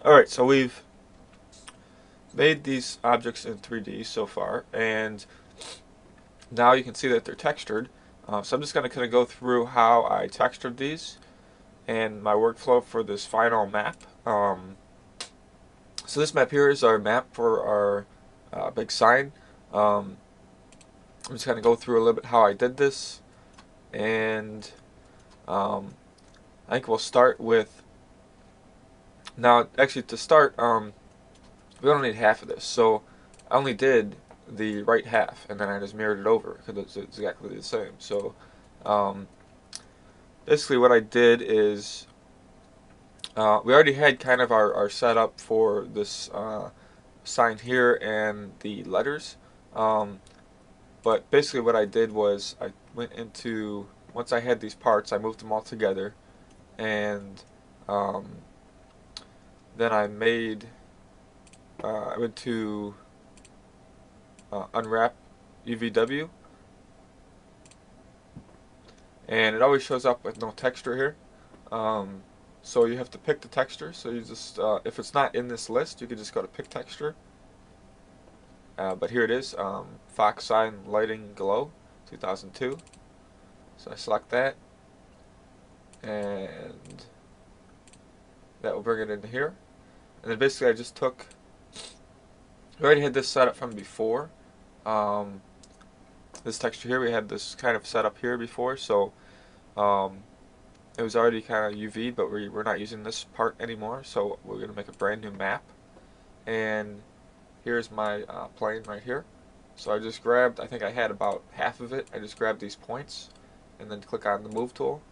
Alright, so we've made these objects in 3D so far, and now you can see that they're textured. So I'm just going to kind of go through how I textured these and my workflow for this final map. So this map here is our map for our big sign. I'm just going to go through a little bit how I did this, and I think we'll start with, now actually to start, we only need half of this. So I only did the right half, and then I just mirrored it over because it's exactly the same. So um, basically what I did is we already had kind of our setup for this sign here and the letters. Um, but basically what I did was I went into, once I had these parts, I moved them all together, and um, then I went to unwrap UVW, and it always shows up with no texture here. Um, so you have to pick the texture. So you just, if it's not in this list, you can just go to pick texture. But here it is, Fox Sign Lighting Glow 2002. So I select that, and that will bring it into here. And then basically I just took, we already had this set up from before. Um, this texture here, we had this kind of set up here before, so um, it was already kind of UV'd, but we're not using this part anymore, so we're going to make a brand new map. And here's my plane right here. So I just grabbed, I think I had about half of it, I just grabbed these points and then click on the move tool,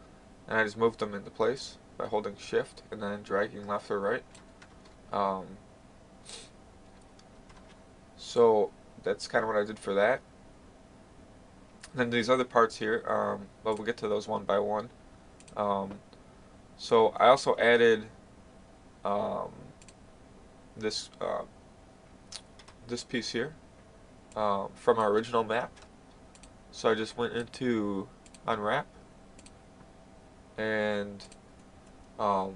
and I just moved them into place by holding shift and then dragging left or right. Um, so that's kind of what I did for that. And then these other parts here, well, we'll get to those one by one. Um, so I also added um, this this piece here from our original map. So I just went into unwrap, and um,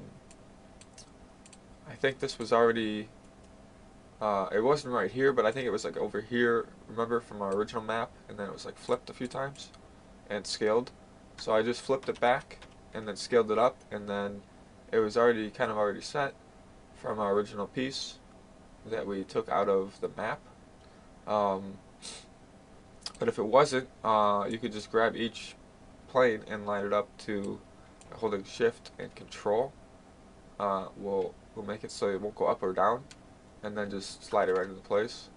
I think this was already, it wasn't right here, but I think it was like over here, remember, from our original map, and then it was like flipped a few times and scaled. So I just flipped it back and then scaled it up, and then it was already kind of already set from our original piece that we took out of the map. Um, but if it wasn't, you could just grab each plane and line it up to holding shift and control. We'll make it so it won't go up or down, and then just slide it right into place.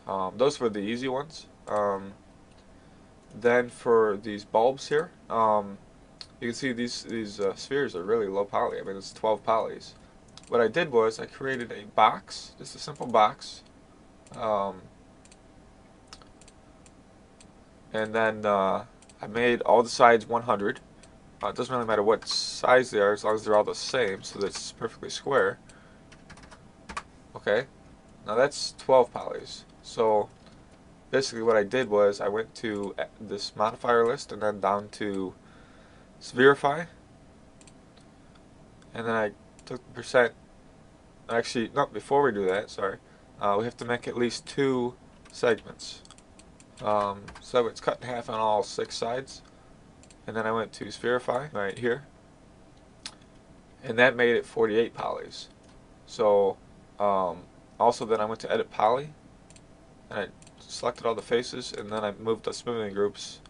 Those were the easy ones. Then for these bulbs here, you can see these spheres are really low poly. I mean, it's 12 polys. What I did was I created a box, just a simple box, and then I made all the sides 100. It doesn't really matter what size they are as long as they're all the same, so that's perfectly square. Okay, now that's 12 polys. So basically what I did was I went to this modifier list and then down to spherify, and then I took the percent. Actually, no, before we do that, sorry, we have to make at least 2 segments. So it's cut in half on all 6 sides, and then I went to spherify right here, and that made it 48 polys. So also then I went to edit poly, and I selected all the faces, and then I moved the smoothing groups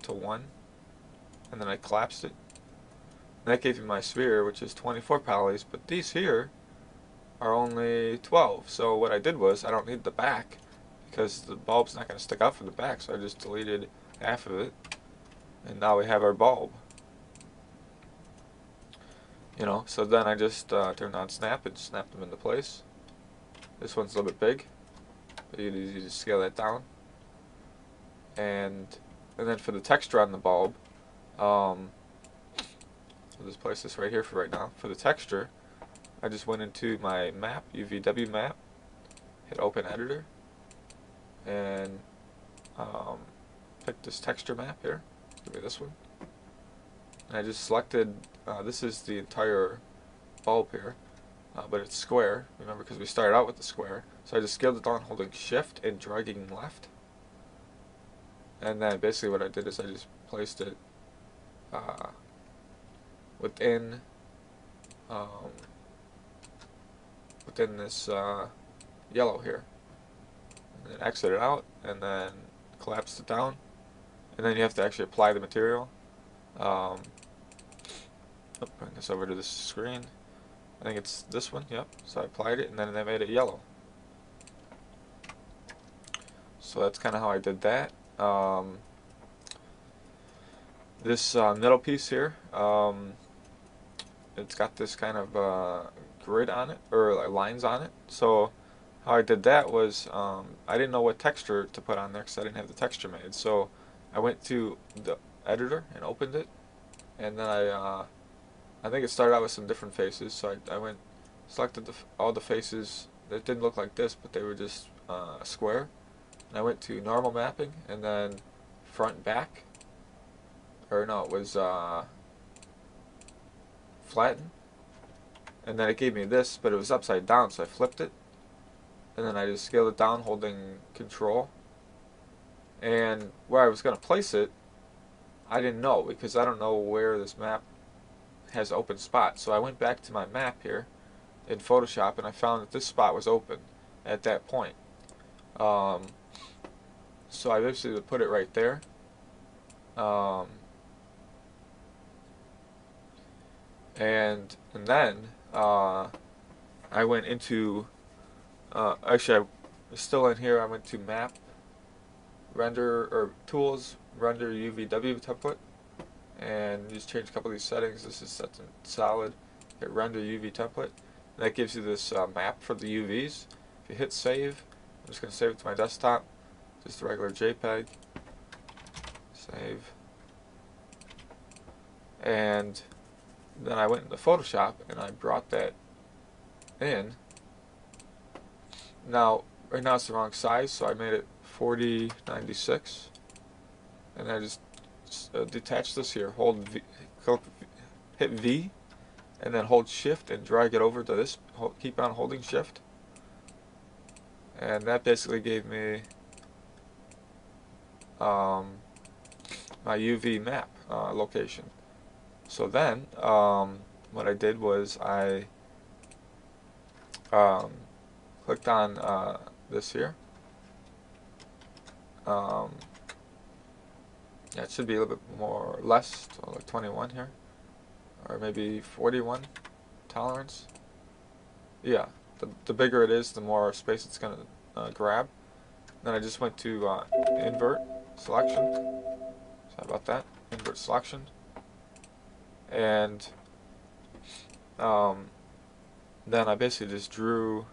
to 1, and then I collapsed it. And that gave me my sphere, which is 24 polys, but these here are only 12. So what I did was, I don't need the back, because the bulb's not going to stick out from the back, so I just deleted half of it, and now we have our bulb. You know, so then I just turned on snap and snapped them into place. This one's a little bit big, but you just scale that down. And then for the texture on the bulb, I'll just place this right here for right now. For the texture, I just went into my map, UVW map, hit open editor, and pick this texture map here. Give me this one. And I just selected, this is the entire bulb here, but it's square, remember, because we started out with the square. So I just scaled it down holding shift and dragging left. And then basically what I did is I just placed it within within this yellow here, and then exit it out, and then collapse it down, and then you have to actually apply the material. Bring this over to this screen. I think it's this one, yep. So I applied it, and then I made it yellow. So that's kind of how I did that. This middle piece here, it's got this kind of grid on it, or like lines on it. So how I did that was I didn't know what texture to put on there because I didn't have the texture made. So I went to the editor and opened it, and then I think it started out with some different faces. So I went selected all the faces that didn't look like this, but they were just square. And I went to normal mapping, and then front back, or no, it was flatten, and then it gave me this, but it was upside down, so I flipped it, and then I just scaled it down holding control. And where I was going to place it, I didn't know, because I don't know where this map has open spots. So I went back to my map here in Photoshop, and I found that this spot was open at that point. So I basically put it right there. And then I went into actually I was still in here. I went to map, render, or tools, render UVW template, and just change a couple of these settings. This is set to solid. Hit render UV template, and that gives you this map for the UVs. If you hit save, I'm just going to save it to my desktop, just a regular JPEG. Save. And then I went into Photoshop and I brought that in. Now, right now it's the wrong size, so I made it 4096, and I just detach this here. Hit V, and then hold Shift and drag it over to this. Keep on holding Shift, and that basically gave me my UV map location. So then, what I did was I clicked on this here. Yeah, it should be a little bit more, less, so like 21 here, or maybe 41 tolerance. Yeah, the bigger it is, the more space it's going to grab. Then I just went to invert selection. Sorry about that. Invert selection. And then I basically just drew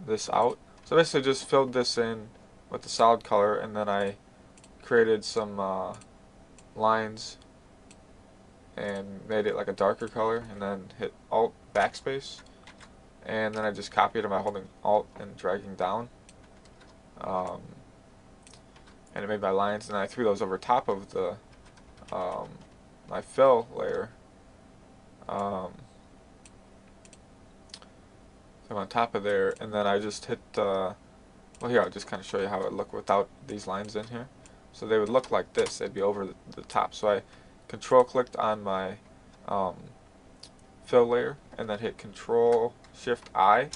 this out. So basically just filled this in with the solid color, and then I created some lines and made it like a darker color, and then hit Alt backspace, and then I just copied them by holding Alt and dragging down, and it made my lines, and I threw those over top of the my fill layer. So I'm on top of there, and then I just hit well, here I'll just kind of show you how it would look without these lines in here. So they would look like this, they'd be over the top. So I control clicked on my fill layer, and then hit Control Shift I,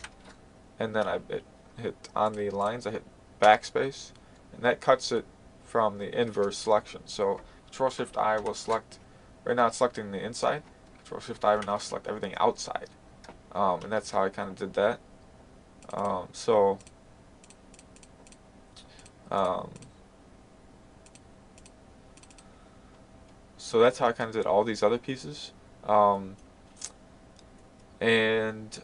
and then I hit on the lines, I hit backspace, and that cuts it from the inverse selection. So Control Shift I will select, right now it's selecting the inside. Control Shift I will now select everything outside. And that's how I kind of did that. So that's how I kind of did all these other pieces. And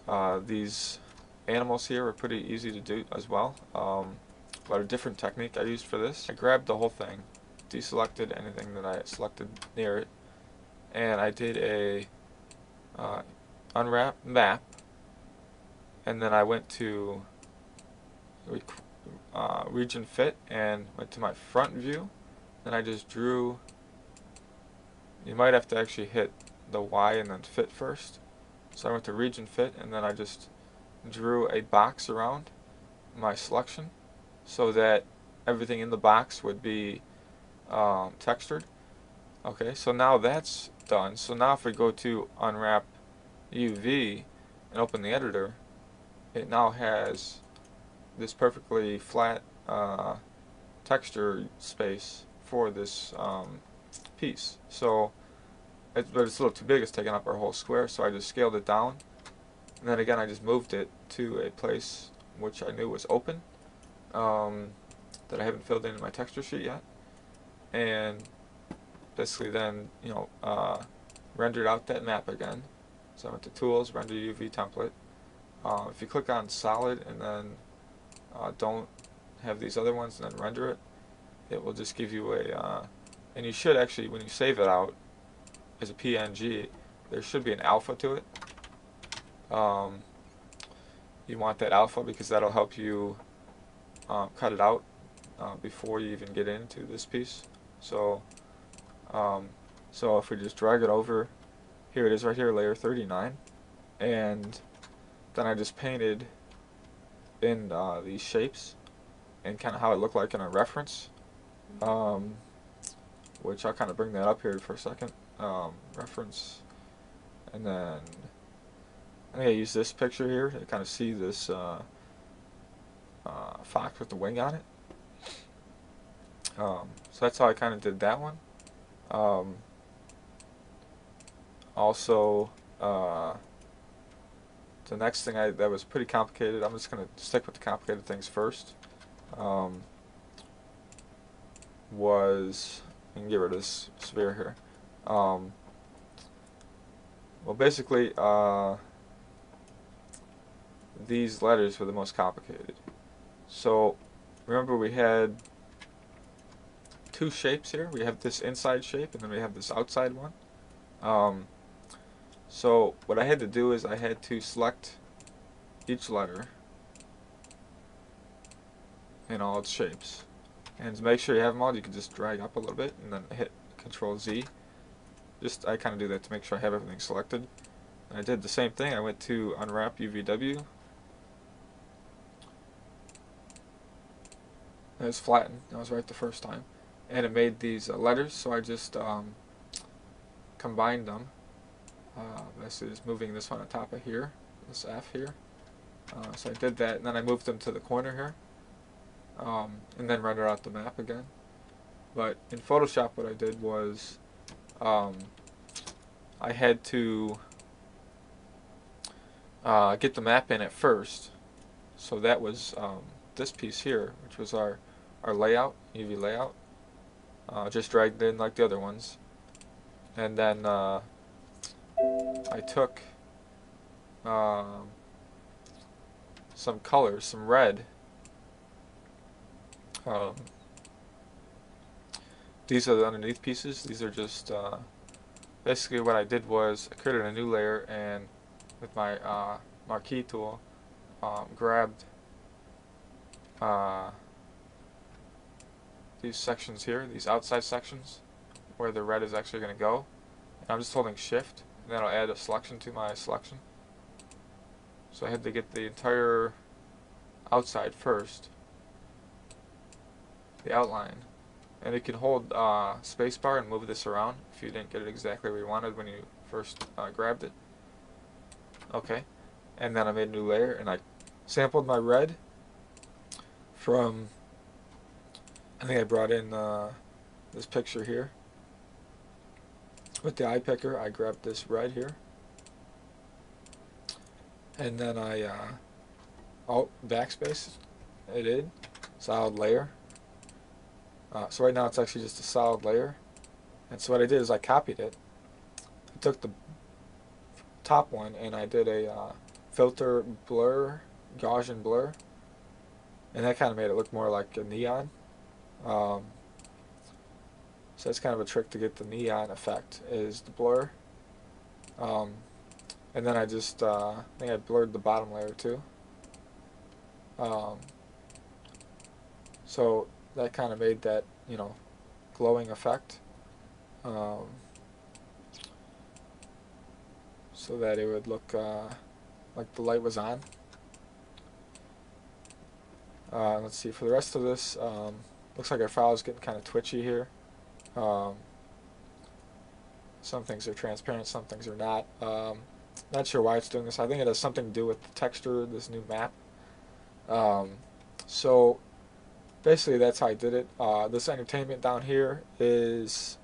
these animals here were pretty easy to do as well. But a different technique I used for this. I grabbed the whole thing, deselected anything that I selected near it, and I did a unwrap map, and then I went to region fit and went to my front view. Then I just drew. You might have to actually hit the Y and then fit first. So I went to region fit, and then I just drew a box around my selection so that everything in the box would be textured. Okay, so now that's done. So now if we go to unwrap UV and open the editor, it now has this perfectly flat texture space for this piece. So, but it's a little too big. It's taking up our whole square. So I just scaled it down, and then again I just moved it to a place which I knew was open, that I haven't filled in my texture sheet yet, and basically then rendered out that map again. So I went to Tools, Render UV Template. If you click on Solid and then don't have these other ones and then render it, it will just give you a, and you should actually, when you save it out as a PNG, there should be an alpha to it. You want that alpha because that'll help you cut it out before you even get into this piece. So, so if we just drag it over, here it is right here, layer 39, and then I just painted in these shapes and kind of how it looked like in a reference, which I'll kind of bring that up here for a second. Reference, and then I think I use this picture here to kind of see this fox with the wing on it. So that's how I kind of did that one. Also, the next thing that was pretty complicated, I'm just going to stick with the complicated things first, was, I can get rid of this sphere here. Well, basically, these letters were the most complicated. So, remember we had two shapes here. We have this inside shape, and then we have this outside one. So what I had to do is I had to select each letter in all its shapes, and to make sure you have them all, you can just drag up a little bit and then hit Control Z. I kind of do that to make sure I have everything selected. And I did the same thing. I went to Unwrap UVW. It was flattened. That was right the first time, and it made these letters. So I just combined them. This is moving this one on top of here, this F here. So I did that, and then I moved them to the corner here, and then render out the map again. But in Photoshop, what I did was I had to get the map in at first. So that was this piece here, which was our layout, UV layout. Just dragged in like the other ones, and then I took some colors, some red. These are the underneath pieces. These are just basically what I did was I created a new layer, and with my marquee tool grabbed these sections here, these outside sections where the red is actually going to go. And I'm just holding shift, and then I'll add a selection to my selection. So I had to get the entire outside first, the outline. And you can hold spacebar and move this around if you didn't get it exactly where you wanted when you first grabbed it. Okay, and then I made a new layer, and I sampled my red from, I think I brought in this picture here. With the eye picker, I grabbed this red here, and then I backspace. I did solid layer. So right now it's actually just a solid layer, and so what I did is I copied it. I took the top one and I did a filter blur, Gaussian blur, and that kind of made it look more like a neon. So that's kind of a trick to get the neon effect, is the blur. And then I just, I think I blurred the bottom layer too. So that kind of made that, glowing effect. so that it would look like the light was on. Let's see, for the rest of this, looks like our file is getting kind of twitchy here. Some things are transparent, some things are not. Not sure why it's doing this. I think it has something to do with the texture, this new map. So basically that's how I did it. This entertainment down here is,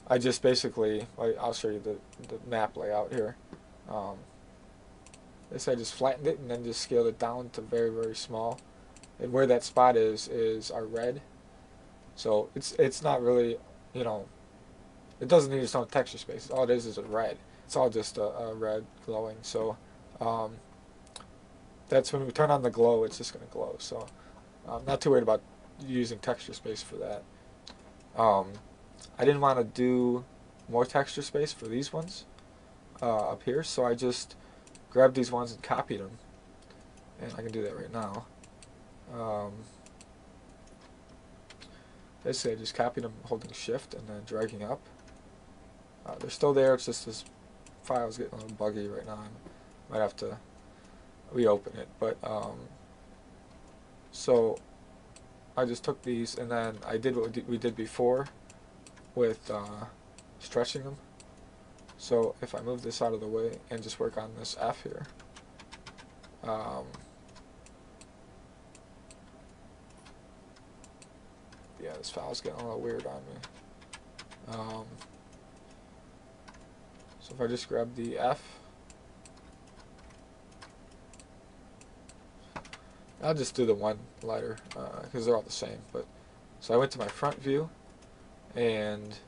I just basically, I'll show you the map layout here. This I just flattened it and then just scaled it down to very, very small. And where that spot is our red. So it's not really, you know, it doesn't need its own texture space. All it is a red. It's all just a red glowing. So that's when we turn on the glow, it's just going to glow. So I'm not too worried about using texture space for that. I didn't want to do more texture space for these ones up here, so I just grabbed these ones and copied them. And I can do that right now. Basically, I just copied them holding shift and then dragging up. They're still there, it's just this file is getting a little buggy right now. I might have to reopen it. But so I just took these and then I did what we did before with stretching them. So if I move this out of the way and just work on this F here, yeah, this file's getting a little weird on me. So if I just grab the F, I'll just do the one lighter because they're all the same. But so I went to my front view, and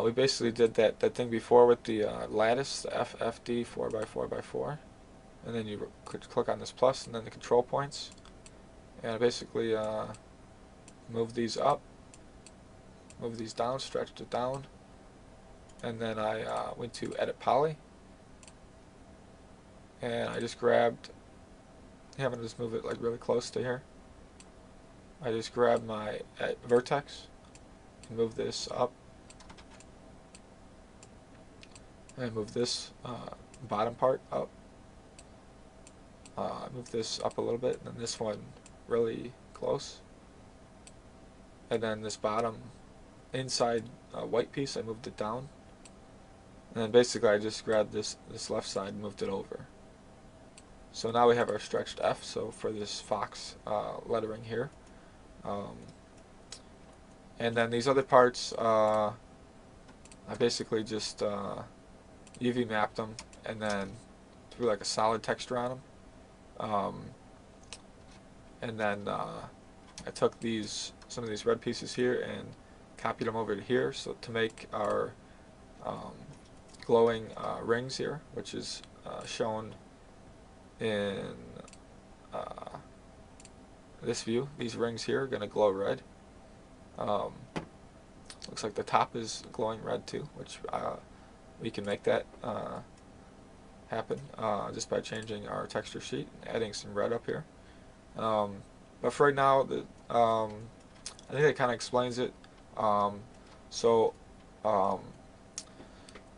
we basically did that thing before with the lattice, the FFD 4x4x4, and then you click on this plus and then the control points, and I basically move these up, move these down, stretched it down, and then I went to edit poly, and I just grabbed, yeah, I'm going to just move it like really close to here. I just grabbed my vertex and move this up, and move this bottom part up. Move this up a little bit, and then this one really close, and then this bottom inside white piece I moved it down, and then basically I just grabbed this left side and moved it over. So now we have our stretched F, so for this Fox lettering here. And then these other parts, I basically just UV mapped them and then threw like a solid texture on them. And then I took some of these red pieces here and copied them over to here, so to make our glowing rings here, which is shown in this view. These rings here are going to glow red. Looks like the top is glowing red too, which we can make that happen just by changing our texture sheet and adding some red up here. But for right now, I think that kind of explains it.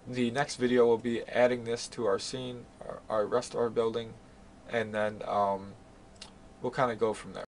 The next video will be adding this to our scene, our rest of our building, and then we'll kind of go from there.